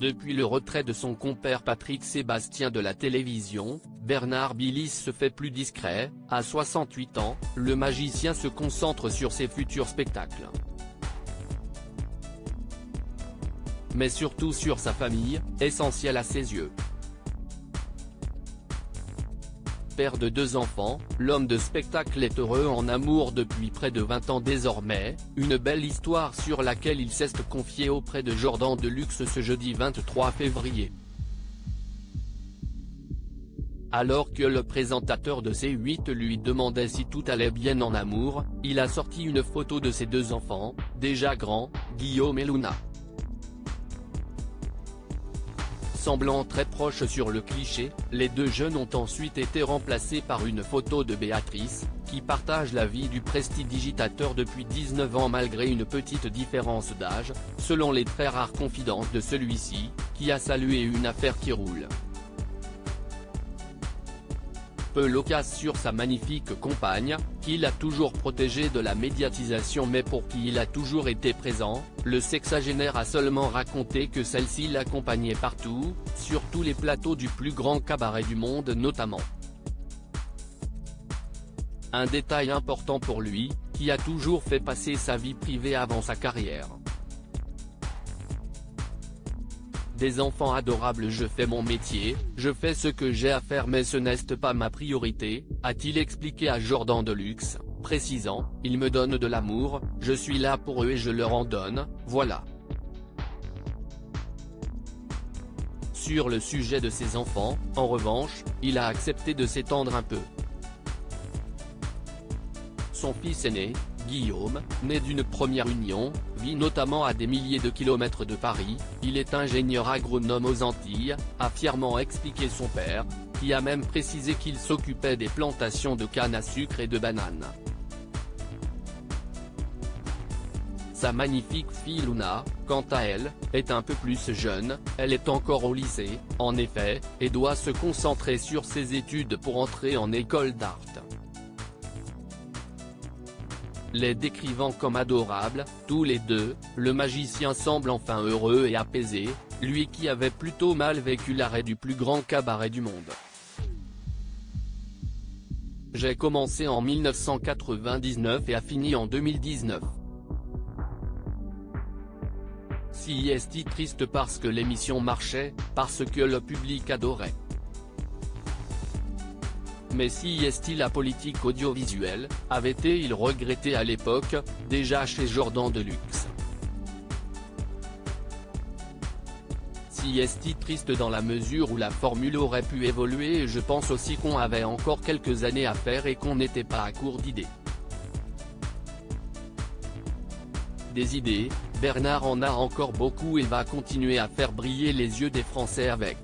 Depuis le retrait de son compère Patrick Sébastien de la télévision, Bernard Billis se fait plus discret. À 68 ans, le magicien se concentre sur ses futurs spectacles. Mais surtout sur sa famille, essentielle à ses yeux. Père de 2 enfants, l'homme de spectacle est heureux en amour depuis près de 20 ans désormais, une belle histoire sur laquelle il s'est confié auprès de Jordan Deluxe ce jeudi 23 février. Alors que le présentateur de C8 lui demandait si tout allait bien en amour, il a sorti une photo de ses 2 enfants, déjà grands, Guillaume et Luna. Semblant très proches sur le cliché, les 2 jeunes ont ensuite été remplacés par une photo de Béatrice, qui partage la vie du prestidigitateur depuis 19 ans malgré une petite différence d'âge, selon les très rares confidences de celui-ci, qui a salué une affaire qui roule. Peu loquace sur sa magnifique compagne, qu'il a toujours protégée de la médiatisation mais pour qui il a toujours été présent, le sexagénaire a seulement raconté que celle-ci l'accompagnait partout, sur tous les plateaux du plus grand cabaret du monde notamment. Un détail important pour lui, qui a toujours fait passer sa vie privée avant sa carrière. Des enfants adorables, je fais mon métier, je fais ce que j'ai à faire mais ce n'est pas ma priorité, a-t-il expliqué à Jordan Deluxe, précisant, ils me donnent de l'amour, je suis là pour eux et je leur en donne, voilà. Sur le sujet de ses enfants, en revanche, il a accepté de s'étendre un peu. Son fils aîné, Guillaume, né d'une première union, vit notamment à des milliers de kilomètres de Paris, il est ingénieur agronome aux Antilles, a fièrement expliqué son père, qui a même précisé qu'il s'occupait des plantations de canne à sucre et de bananes. Sa magnifique fille Luna, quant à elle, est un peu plus jeune, elle est encore au lycée, en effet, et doit se concentrer sur ses études pour entrer en école d'art. Les décrivant comme adorables, tous les 2, le magicien semble enfin heureux et apaisé, lui qui avait plutôt mal vécu l'arrêt du plus grand cabaret du monde. J'ai commencé en 1999 et a fini en 2019. Si est-il triste parce que l'émission marchait, parce que le public adorait. Mais si est-il la politique audiovisuelle, avait-il regretté à l'époque, déjà chez Jordan Deluxe. Si est-il triste dans la mesure où la formule aurait pu évoluer et je pense aussi qu'on avait encore quelques années à faire et qu'on n'était pas à court d'idées. Des idées, Bernard en a encore beaucoup et va continuer à faire briller les yeux des Français avec.